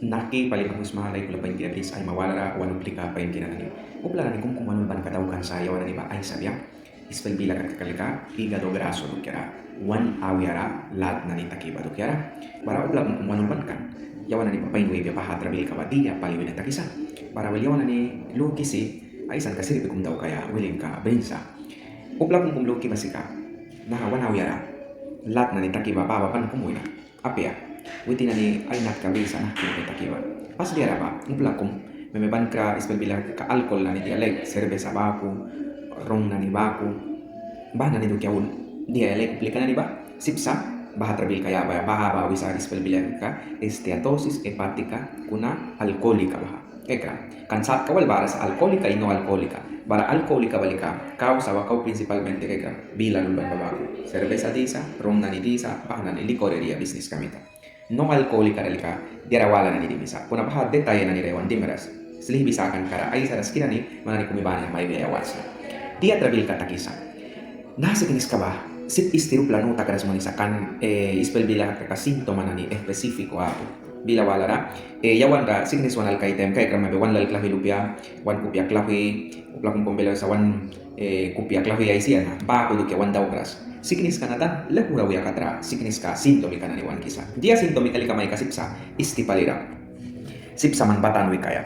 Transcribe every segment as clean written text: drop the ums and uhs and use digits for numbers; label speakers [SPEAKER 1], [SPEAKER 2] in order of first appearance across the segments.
[SPEAKER 1] Naki paling bagus mahalay kula pain kinadis ay mawala wano plika pain kinanani. Upla nani kung kumanon ban kataukan sa yawan ni ba ay sabiang ispel bila kakalika higado graso dukyara wan awiara lat nani takiba dukyara para upla kung kumanon ban kan yawan ni papain we biya pahatra bil kabadiya paliwin na takisa para wal yawan ni lukisi ay san kasiri kum daw kaya willing ka bensa upla kung kumluki basika na wan awiara lat nani takiba baba pan kumuina apia witi na ni ay nakabisa na kita kiwa pas dia apa upla kum memeban ka ispel bila ka alcohol na ni dialek cerveza baku rom na ni baku bah na ni dukyawun dialek plika na ni ba sipsa bah trabil kaya ba bah wisa ispel bila ka esteatosis hepatica kuna alkoholika bah kekra kan saat kawal bara sa alkoholika ino alkoholika bara alkoholika balika causa wa kau principalmente kekra bila lulban babaku cerveza disa rom na ni disa bah na ni licoreria business kamita no alkoholika relika diarawala na ni dimisa kuna bah detalle na ni rewan dimeras selih bisa akan kara ay saras kira ni mana ni kumibana may biayawasa dia trabil katakisa nasa kinis ka ba sip istiru plano takara sumanisa kan ispel bila ka sintoma na ni espesifiko ato bila wala ra yawan ra signis wan alkaitem kay krama be wan lal klahi lupia wan kupia klahi upla kung pombelo sa wan kupia klahi ay siya na ba ko dukya wan daw kras signis ka natan lehura wiya katra signis ka sintomi ka na ni wan kisa dia sintomi kali kamay kasipsa istipalira sipsa man batan wi kaya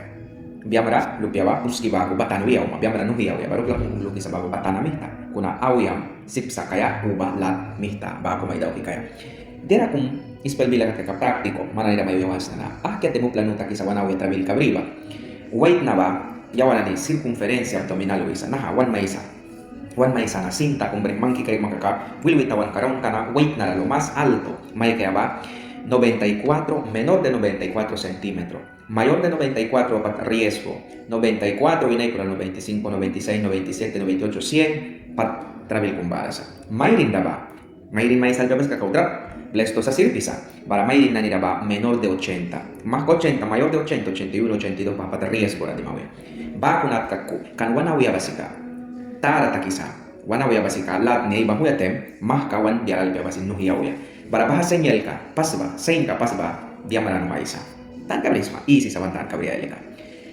[SPEAKER 1] biamra lupiawa uski bago batan wiyaw ma biamra nuhiyaw ya baru kung luki sa bago batan mihta kuna awiyam sipsa kaya uba lat mihta bago may daw kaya dera kung ispel bila ka praktiko mana ida may yawas na akyat mo plano ta kisa wanaw trabil kabriba wait na ba yawan ni circunferencia abdominal wisa na wan maisa na cinta kung bring mangki kay makaka wilwitawan karon kana weight na lo mas alto may kaya ba 94 menor de 94 centímetros mayor de 94 pat riesgo 94 inay por 95 96 97 98 100 pat trabil kumbarasa mayrin daba mayrin may salva ka kaudra blesto sa sirpisa para mayrin na nila ba menor de 80 más 80 mayor de 80 81 82 pat riesgo na di mawe ba kunat kakku kan wanawiya basika tara takisa wanawiya basika lat ni iba huyatem más kawan diaral basin nuhiyawiya para bahasa senyal ka pasba sein ka pasba dia maran maisa tan kabrisma isi sa bantan kabriya ka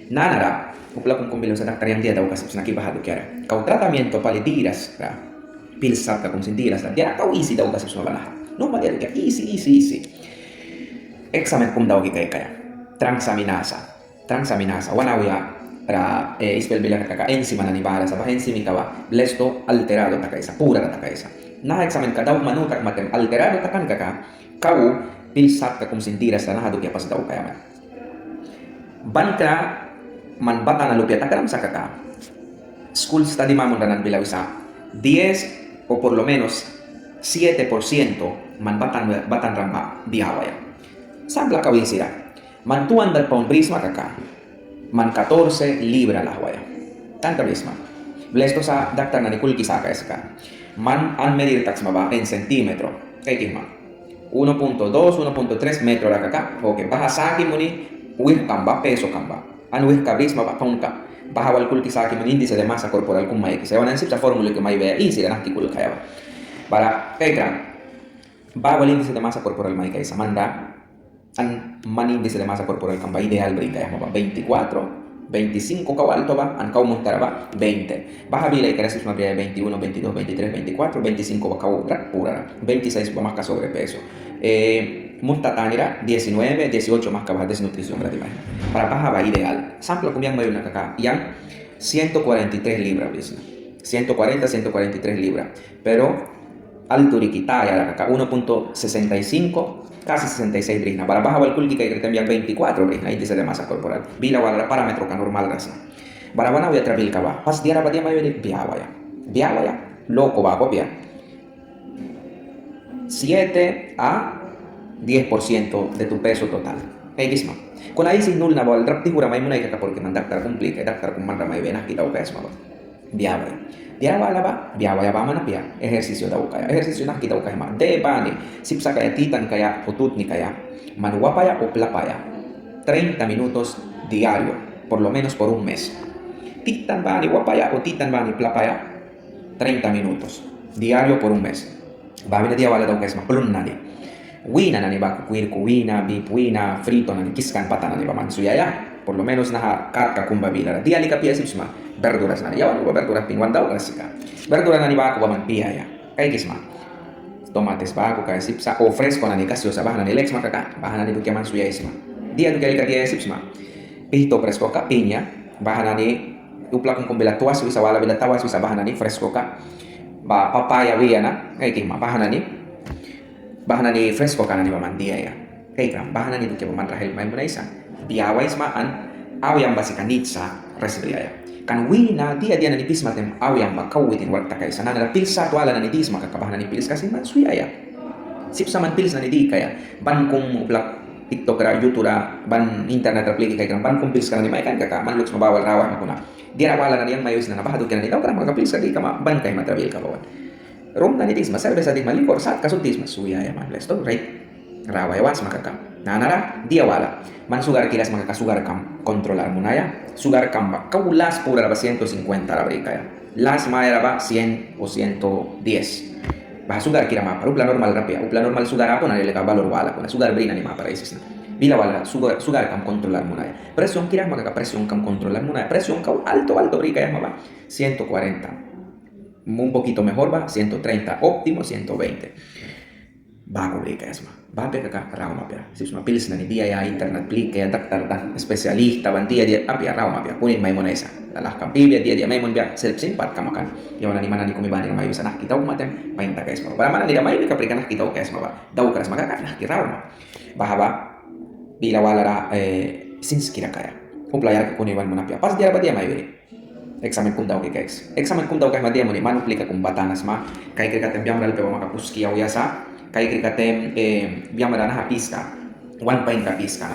[SPEAKER 1] nanara upla kung kumbilo sa daktar yang dia daw kasip na kibahado kyara kau tratamiento palitiras ra pilsat ka kung sintiras ra dia kau isi daw kasip sa balaha no madero ka isi examen kum daw kaya transaminasa wanawiya ra ispel bila ka enzima na nibara sa enzimi ka ba blesto alterado ta kaisa pura ta kaisa na examen ka daw manutak matem alterado takan ka kau pilsat ka kung sintiras na nahado kaya pas daw kaya man banka man bata na lupia takaram sa kaka school study mamon ranan bilaw isa 10 o por lo menos 7% man batan ramba diawaya sabla kawin sila man 200 pound prisma kaka man 14 libra lahwaya tanta prisma blesto sa daktar na ni kulki sa ka man an medir tax maba en centímetro kay kima 1.2 1.3 metro la kaka okay baha saki mo ni wih kamba peso kamba an wih kabis maba tonka baha wal kulki saki mo índice de masa corporal kung may kisa wanan sa formula que may vea easy na kikul kaya para kay kran baha wal índice de masa corporal may kay sa manda an man índice de masa corporal kamba ideal brin kaya maba 24 25 kau alto ba an kau muntara ba 20 baja bila ikarasis mabria 21 22 23 24 25 ba kau pura 26 ba más ka sobrepeso munta tanira 19 18 más ka baja desnutrición berarti para baja ba ideal sample kumiang mayo nakaka yang 143 libras bisna 140 143 libras pero altura kita ya la kaka 1.65 casi 66 brisna para baja wal kulki kay también 24 brisna índice de masa corporal bila wala parámetro ka normal rasa para wana voy a trabil ka ba pas diara ba dia mayo de biawaya loco ba copia 7 a 10% de tu peso total kay gisma kun ay sin null na bal drap tigura may munay ka porque man daktar kumpli kay daktar kung man may benak kita o kasma ba biawaya dia ba biawaya ba man apia ejercicio daw kaya ejercicio na kita kaya ma de bani sipsa kaya titan kaya putut ni kaya manuwapaya o plapaya 30 minutos diario por lo menos por un mes titan bani wapaya o titan bani plapaya 30 minutos diario por un mes ba mina dia wala daw kaya ma plun nani Wina na ni ba kuirku wina, beef wina, frito na ni kiskan pata na ni ba mansuya ya. Por lo menos naha karka kumbabila. Dia lika pia sipsma. Verduras na ni. Yawan ba verduras pinwan daw klasika. Verduras na ni ba ako ba man pia ya. Kay kisma. Tomates ba ako kay sipsa o fresco na ni kasyo sa bahan na ni lex makaka. Bahan na ni bukya mansuya isma. Dia lika lika dia sipsma. Pihito fresco ka pinya. Bahan na ni upla kung kumbila tuwas wisa wala bila tawas wisa bahan na ni fresco ka. Ba papaya wiya na. Kay kisma bahan na ni fresco ka na ni ba man dia ya. Kay kram bahan na ni bukya ba man rahel may muna isa. Diawai smaan aw yang basikan nitsa resbriaya kan wina dia na nipis matem aw yang makawitin warta kay sana na pilsa to ala na nitis makakabahan na nipilis kasi man suyaya sip sa man pilis na nidi kaya ban kung blak TikTok ra YouTube ra ban internet ra pliki kay kan ban kung pilis ka na ni may kan kaka man looks mabawal rawa mo kuna dia ra wala na niyang mayos na nabahado kay na nitaw kara makapilis ka di ka ban kay matrabil ka bawan rom na nitis maserbe sa di malikor saat kasuntis masuyaya man let's talk right rawa yawas makaka nanara dia wala man sugar kilas makakasugar kam controlar mo na ya sugar kam ba kaulas pura ba 150 la brica ya las maera ba 100 o 110 ba sugar kira ma upla normal rapia upla normal sugar apo na lele ka valor wala kuna sugar brina ni ma para isis na bila wala sugar kam controlar mo na ya presión kira makaka presión kam controlar mo na ya presión ka alto brica ya ma ba 140 un poquito mejor va 130 óptimo 120 bago brica esma bape kaka rauma pia sisma pilis na ni dia ya internet plike ya daktar dan spesialista bantia dia apia rauma pia kunin may monesa lalah kampibia dia may mon bia self simpat kamakan yawana ni mana ni kumibani na mayu sana kita umatem painta ka esma para mana dia may kaprikan na kita ka esma ba daw ka esma kaka na rauma bahaba bila wala ra sins kira kaya uplayar ka kuniwan mo na pia pas dia ba dia may beri examen kum daw kay guys examen kum daw kay madia mo ni manuplika kum batanas ma kay kay katembiam dal pe makapuski au yasa kay krikatem biamara na pista 1 pint ka pista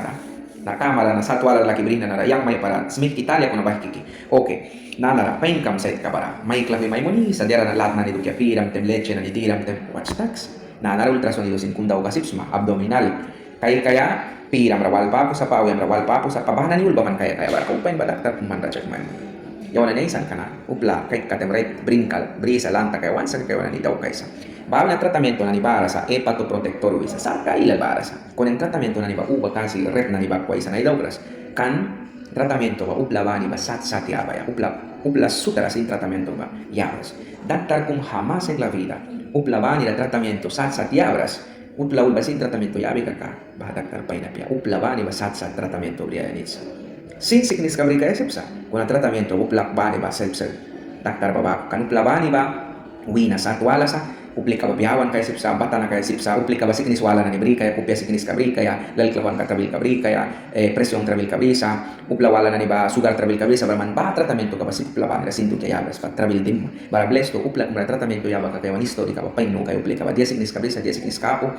[SPEAKER 1] na kamera na satu ala laki brina na yang may para smith Italia kuna bahkiki okay na pain kam set ka para may klavi may moni sa dera na lat na ni dukia piram tem leche na ni tiram tem watch tax na ultrasonido sin kundau kasipsma abdominal kaya piram rawal papo sa pawi rawal papo sa pabahan ni ulba man kaya bara ko pain badaktar kuman ra check may yawan na isan kana upla kay katem right brinkal brisa lanta kay wansa kay wana ni daw kaysa va un tratamiento na ni barasa hepatoprotector wisa sarka ila barasa con el tratamiento na ni ba uba kasi red na ni ba kwaisa na idawgras kan tratamiento ba upla ba ni ba sat ya ba upla sutara sin tratamiento ba yabras daktar kung jamás en la vida upla ba ni la tratamiento sat yabras upla ulba sin tratamiento yabi kaka ba daktar pa inapia upla ba ni ba sat tratamiento bria nits sin signis kabrika esepsa con el tratamiento upla ba ni ba self daktar ba kan upla ba ni ba wina sat wala sa uplika ba biyawan kay sipsa bata na kay sipsa uplika ba sikinis wala na ni brika ya kupya sikinis ka brika ya lal klawan ka trabil ka brika ya presyon trabil ka brisa upla wala na ni ba sugar trabil ka brisa man ba tratamiento ka ba upla ba na sintu kay yabas pa trabil dim para blesto upla kung tratamiento ya ba ka kay wanisto di ka ba pain no kay uplika ba dia sikinis ka brisa dia sikinis ka po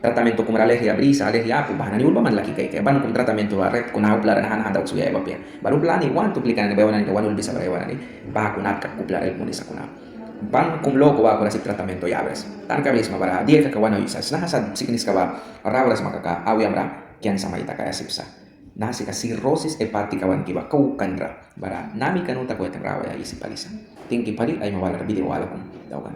[SPEAKER 1] tratamiento kung alergia brisa alergia po ba na ni ulba man laki kay ban kung tratamiento ba rep kung upla na hadaw suya ba pia baru plani wan uplika na ba wana ni wanul bisa ba wana ni ba kunat ka upla rep mo ni sa kuna pan kung loko ba ako na si tratamiento yabres tan kabis mabara dia ka kawano isas nahasad sikinis ka ba rawras makaka awyam ra kian sa maita kaya sipsa nasi ka cirrhosis hepatica wan kiba kaukan ra bara nami kanuta ko etang rawa ya isi palisa tingki pali ay mawala video wala kung daw kan